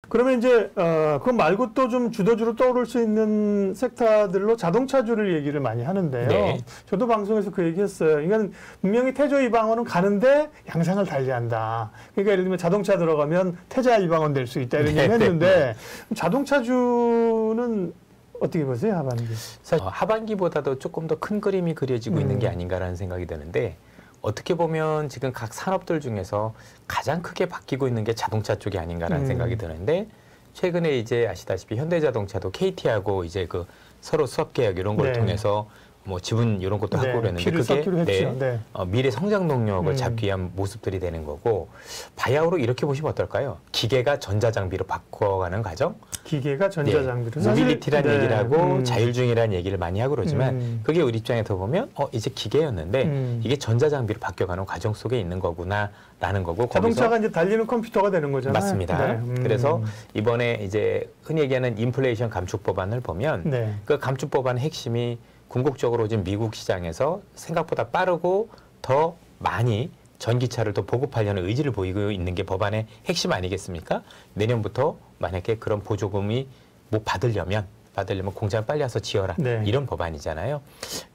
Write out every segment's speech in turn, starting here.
그러면 이제 그거 말고 또 좀 주도주로 떠오를 수 있는 섹터들로 자동차주를 얘기를 많이 하는데요. 네. 저도 방송에서 그 얘기했어요. 이건 분명히 태조 이방원은 가는데 양상을 달리한다. 그러니까 예를 들면 자동차 들어가면 태자 이방원 될 수 있다 이런 얘기 했는데 자동차주는 어떻게 보세요, 하반기? 사실 하반기보다도 조금 더 큰 그림이 그려지고 있는 게 아닌가라는 생각이 드는데 어떻게 보면 지금 각 산업들 중에서 가장 크게 바뀌고 있는 게 자동차 쪽이 아닌가라는 생각이 드는데 최근에 이제 아시다시피 현대자동차도 KT하고 이제 그 서로 수합 계약 이런 걸 통해서 뭐 지분 이런 것도 하고 그랬는데 그게 미래 성장 동력을 잡기 위한 모습들이 되는 거고 바야흐로 이렇게 보시면 어떨까요? 기계가 전자장비로 바꿔가는 과정? 기계가 전자장비로 모빌리티라는 얘기를 하고 자율주행이라는 얘기를 많이 하고 그러지만 그게 우리 입장에서 보면 이제 기계였는데 이게 전자장비로 바뀌어가는 과정 속에 있는 거구나라는 거고 자동차가 이제 달리는 컴퓨터가 되는 거잖아요. 맞습니다. 그래서 이번에 이제 흔히 얘기하는 인플레이션 감축 법안을 보면 그 감축 법안의 핵심이 궁극적으로 지금 미국 시장에서 생각보다 빠르고 더 많이 전기차를 더 보급하려는 의지를 보이고 있는 게 법안의 핵심 아니겠습니까? 내년부터 만약에 그런 보조금이 뭐 받으려면 공장을 빨리 와서 지어라 이런 법안이잖아요.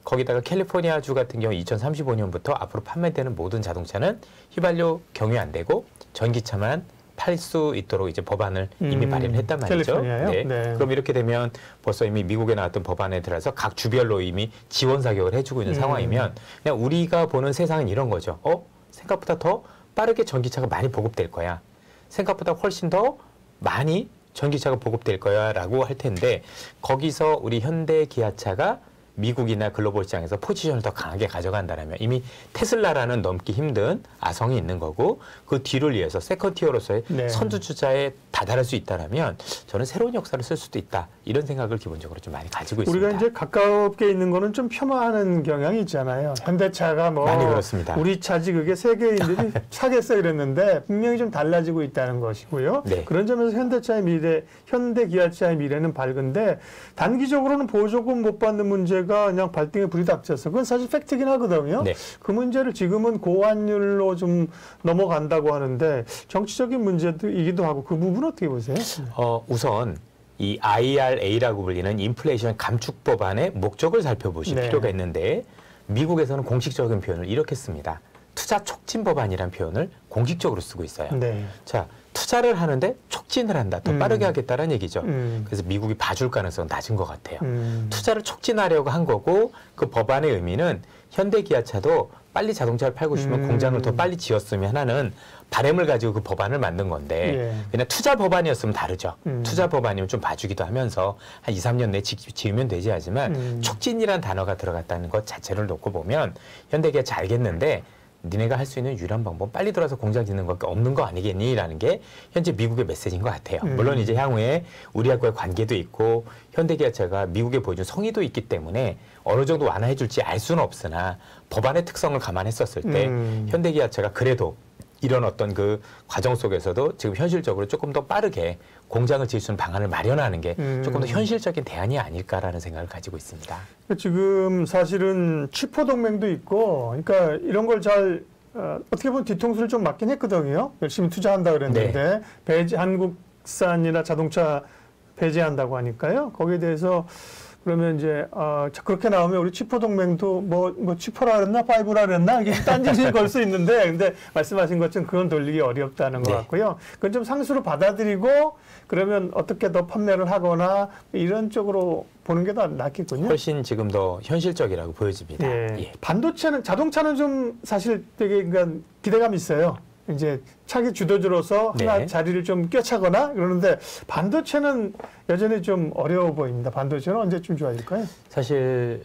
거기다가 캘리포니아주 같은 경우 2035년부터 앞으로 판매되는 모든 자동차는 휘발유 경유 안 되고 전기차만 팔 수 있도록 이제 법안을 이미 발의를 했단 말이죠. 그럼 이렇게 되면 벌써 이미 미국에 나왔던 법안에 들어서 각 주별로 이미 지원 사격을 해주고 있는 상황이면 그냥 우리가 보는 세상은 이런 거죠. 생각보다 더 빠르게 전기차가 많이 보급될 거야. 생각보다 훨씬 더 많이 전기차가 보급될 거야 라고 할 텐데 거기서 우리 현대 기아차가 미국이나 글로벌 시장에서 포지션을 더 강하게 가져간다면 이미 테슬라라는 넘기 힘든 아성이 있는 거고 그 뒤를 이어서 세컨티어로서의 선두주자에 다다를 수 있다면 저는 새로운 역사를 쓸 수도 있다. 이런 생각을 기본적으로 좀 많이 가지고 있습니다. 우리가 이제 가깝게 있는 거는 좀 폄하하는 경향이 있잖아요. 현대차가 뭐 많이 그렇습니다. 우리 차지 그게 세계인들이 사겠어 이랬는데 분명히 좀 달라지고 있다는 것이고요. 그런 점에서 현대차의 미래, 현대기아차의 미래는 밝은데 단기적으로는 보조금 못 받는 문제가 그냥 발등에 불이 닥쳐서 그건 사실 팩트긴 하거든요. 그 문제를 지금은 고환율로 좀 넘어간다고 하는데 정치적인 문제이기도 하고 그 부분은 어떻게 보세요? 우선 이 IRA라고 불리는 인플레이션 감축 법안의 목적을 살펴보실 필요가 있는데 미국에서는 공식적인 표현을 이렇게 씁니다. 투자 촉진 법안이라는 표현을 공식적으로 쓰고 있어요. 자, 투자를 하는데 촉진을 한다. 더 빠르게 하겠다는 얘기죠. 그래서 미국이 봐줄 가능성은 낮은 것 같아요. 투자를 촉진하려고 한 거고 그 법안의 의미는 현대기아차도 빨리 자동차를 팔고 싶으면 공장을 더 빨리 지었으면 하는 바람을 가지고 그 법안을 만든 건데 그냥 투자 법안이었으면 다르죠. 투자 법안이면 좀 봐주기도 하면서 한 2, 3년 내에 지으면 되지 하지만 촉진이라는 단어가 들어갔다는 것 자체를 놓고 보면 현대기아차 알겠는데 니네가 할 수 있는 유일한 방법은 빨리 들어와서 공장 짓는 것밖에 없는 거 아니겠니? 라는 게 현재 미국의 메시지인 것 같아요. 물론 이제 향후에 우리하고의 관계도 있고 현대기아차가 미국에 보여준 성의도 있기 때문에 어느 정도 완화해 줄지 알 수는 없으나 법안의 특성을 감안했었을 때 현대기아차가 그래도 이런 어떤 그 과정 속에서도 지금 현실적으로 조금 더 빠르게 공장을 지을 수 있는 방안을 마련하는 게 조금 더 현실적인 대안이 아닐까라는 생각을 가지고 있습니다. 지금 사실은 치포 동맹도 있고, 그러니까 이런 걸 잘 어떻게 보면 뒤통수를 좀 맞긴 했거든요. 열심히 투자한다 그랬는데 한국산이나 자동차 배제한다고 하니까요. 거기에 대해서 그러면 이제 그렇게 나오면 우리 치포 동맹도 뭐 치포라 그랬나 파이브라 그랬나 이게 딴짓을 걸 수 있는데 근데 말씀하신 것처럼 그건 돌리기 어렵다는 것 같고요. 그건 좀 상수로 받아들이고 그러면 어떻게 더 판매를 하거나 이런 쪽으로 보는 게 더 낫겠군요. 훨씬 지금 더 현실적이라고 보여집니다. 반도체는 자동차는 좀 사실 되게 그러니까 기대감이 있어요. 이제 차기 주도주로서 하나 자리를 좀 꿰차거나 그러는데 반도체는 여전히 좀 어려워 보입니다. 반도체는 언제쯤 좋아질까요? 사실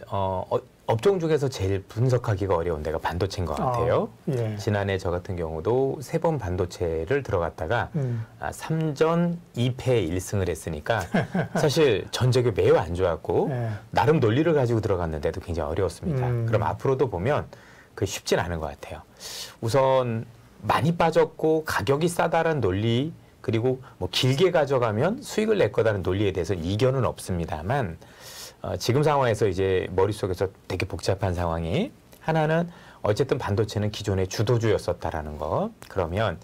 업종 중에서 제일 분석하기가 어려운 데가 반도체인 것 같아요. 지난해 저 같은 경우도 3번 반도체를 들어갔다가 3전 2패 1승을 했으니까 사실 전적이 매우 안 좋았고 나름 논리를 가지고 들어갔는데도 굉장히 어려웠습니다. 그럼 앞으로도 보면 그 쉽진 않은 것 같아요. 우선 많이 빠졌고 가격이 싸다라는 논리 그리고 뭐 길게 가져가면 수익을 낼 거다는 논리에 대해서 이견은 없습니다만 지금 상황에서 이제 머릿속에서 되게 복잡한 상황이 하나는 어쨌든 반도체는 기존의 주도주였었다라는 거. 그러면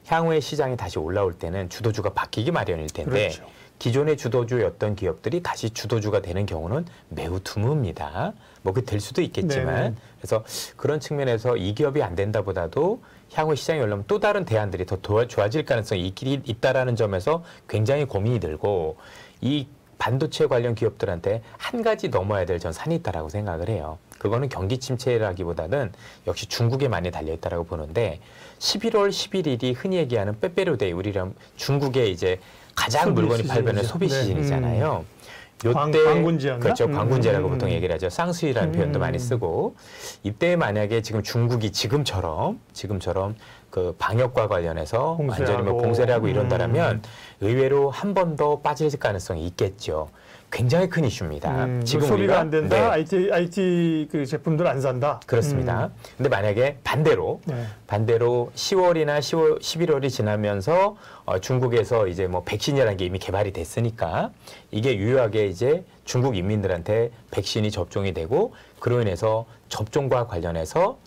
향후에 시장이 다시 올라올 때는 주도주가 바뀌기 마련일 텐데 그렇죠. 기존의 주도주였던 기업들이 다시 주도주가 되는 경우는 매우 드뭅니다. 뭐 그 될 수도 있겠지만 네네. 그래서 그런 측면에서 이 기업이 안 된다보다도 향후 시장이 올라오면 또 다른 대안들이 더 좋아질 가능성이 있다라는 점에서 굉장히 고민이 들고 이 반도체 관련 기업들한테 한 가지 넘어야 될 전 산이 있다라고 생각을 해요. 그거는 경기 침체라기보다는 역시 중국에 많이 달려있다라고 보는데 11월 11일이 흔히 얘기하는 빼빼로데이 우리랑 중국의 이제 가장 물건이 팔리는 소비 시즌이잖아요. 요때 광군제였나? 그렇죠. 광군제라고 보통 얘기를 하죠. 쌍수이라는 표현도 많이 쓰고 이때 만약에 지금 중국이 지금처럼 그 방역과 관련해서 완전히 뭐 봉쇄를 하고 이런다라면 의외로 한 번 더 빠질 가능성이 있겠죠. 굉장히 큰 이슈입니다. 지금 소비가 안 된다. IT 그 제품들 안 산다. 그렇습니다. 근데 만약에 반대로 10월이나 11월이 지나면서 중국에서 이제 뭐 백신이라는 게 이미 개발이 됐으니까 이게 유효하게 이제 중국 인민들한테 백신이 접종이 되고 그로 인해서 접종과 관련해서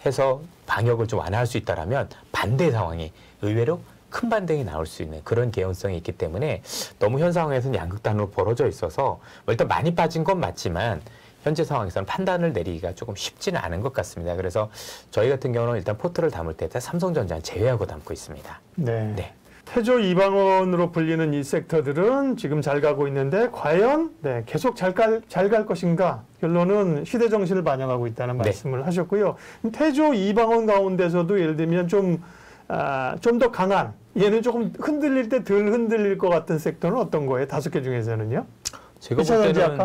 해서 방역을 좀 완화할 수 있다라면 반대 상황이 의외로 큰 반등이 나올 수 있는 그런 개연성이 있기 때문에 너무 현 상황에서는 양극단으로 벌어져 있어서 뭐 일단 많이 빠진 건 맞지만 현재 상황에서는 판단을 내리기가 조금 쉽지는 않은 것 같습니다. 그래서 저희 같은 경우는 일단 포트를 담을 때 삼성전자는 제외하고 담고 있습니다. 네. 태조 이방원으로 불리는 이 섹터들은 지금 잘 가고 있는데 과연 계속 잘 갈 것인가? 결론은 시대 정신을 반영하고 있다는 말씀을 하셨고요. 태조 이방원 가운데서도 예를 들면 좀 더 강한 얘는 조금 흔들릴 때 덜 흔들릴 것 같은 섹터는 어떤 거예요? 5개 중에서는요? 제가 볼 때는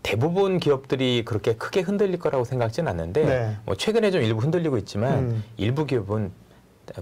대부분 기업들이 그렇게 크게 흔들릴 거라고 생각지는 않는데 뭐 최근에 좀 일부 흔들리고 있지만 일부 기업은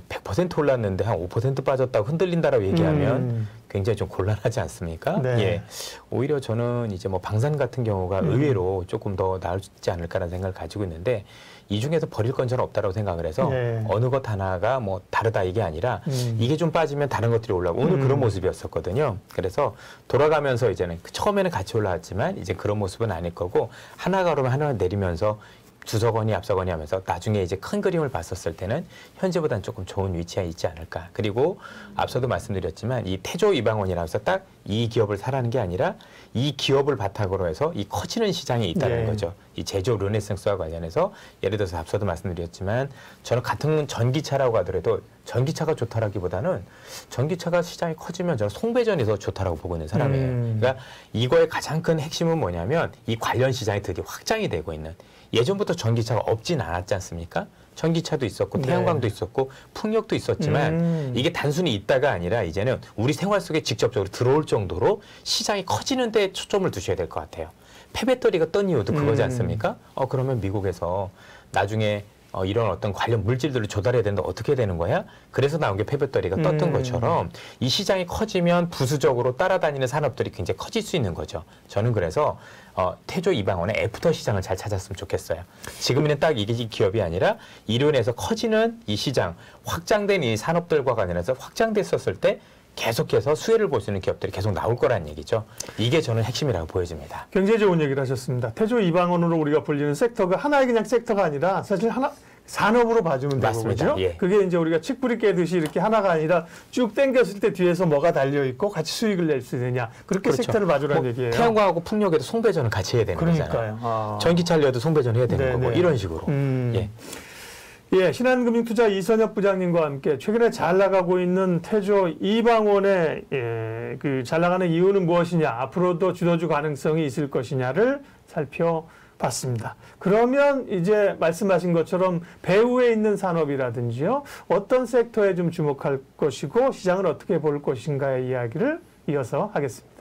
100% 올랐는데 한 5% 빠졌다고 흔들린다라고 얘기하면 굉장히 좀 곤란하지 않습니까? 예. 오히려 저는 이제 뭐 방산 같은 경우가 의외로 조금 더 나을지 않을까라는 생각을 가지고 있는데 이 중에서 버릴 건 저는 없다라고 생각을 해서 어느 것 하나가 뭐 다르다 이게 아니라 이게 좀 빠지면 다른 것들이 올라오고 오늘 그런 모습이었었거든요. 그래서 돌아가면서 이제는 처음에는 같이 올라왔지만 이제 그런 모습은 아닐 거고 하나가 오르면 하나가 내리면서 주서거니 앞서거니 하면서 나중에 이제 큰 그림을 봤었을 때는 현재보다는 조금 좋은 위치에 있지 않을까. 그리고 앞서도 말씀드렸지만 이 태조 이방원이라고 해서 딱 이 기업을 사라는 게 아니라 이 기업을 바탕으로 해서 이 커지는 시장이 있다는 거죠. 이 제조 르네상스와 관련해서 예를 들어서 앞서도 말씀드렸지만 저는 같은 전기차라고 하더라도 전기차가 좋다라기보다는 전기차가 시장이 커지면 저는 송배전이 더 좋다라고 보고 있는 사람이에요. 그러니까 이거의 가장 큰 핵심은 뭐냐면 이 관련 시장이 드디어 확장이 되고 있는 예전부터 전기차가 없진 않았지 않습니까? 전기차도 있었고 태양광도 있었고 풍력도 있었지만 이게 단순히 있다가 아니라 이제는 우리 생활 속에 직접적으로 들어올 정도로 시장이 커지는 데 초점을 두셔야 될 것 같아요. 폐배터리가 떤 이유도 그거지 않습니까? 그러면 미국에서 나중에 이런 어떤 관련 물질들을 조달해야 되는데 어떻게 되는 거야? 그래서 나온 게 폐배터리가 떴던 것처럼 이 시장이 커지면 부수적으로 따라다니는 산업들이 굉장히 커질 수 있는 거죠. 저는 그래서 태조 이방원의 애프터 시장을 잘 찾았으면 좋겠어요. 지금은 딱 이게 기업이 아니라 이로 인해서 커지는 이 시장, 확장된 이 산업들과 관련해서 확장됐었을 때 계속해서 수혜를 볼 수 있는 기업들이 계속 나올 거란 얘기죠. 이게 저는 핵심이라고 보여집니다. 굉장히 좋은 얘기를 하셨습니다. 태조 이방원으로 우리가 불리는 섹터가 하나의 그냥 섹터가 아니라 사실 하나 산업으로 봐주면 되는 거죠. 그게 이제 우리가 칡뿌리 깨듯이 이렇게 하나가 아니라 쭉 당겼을 때 뒤에서 뭐가 달려 있고 같이 수익을 낼 수 있느냐. 그렇게 섹터를 봐주라는 얘기예요. 태양광하고 풍력에도 송배전을 같이 해야 되는 거잖아요. 전기차려도 송배전 해야 되는 거고 이런 식으로. 신한금융투자 이선엽 부장님과 함께 최근에 잘 나가고 있는 태조 이방원의 그 잘 나가는 이유는 무엇이냐, 앞으로도 주도주 가능성이 있을 것이냐를 살펴봤습니다. 그러면 이제 말씀하신 것처럼 배후에 있는 산업이라든지요, 어떤 섹터에 좀 주목할 것이고 시장을 어떻게 볼 것인가의 이야기를 이어서 하겠습니다.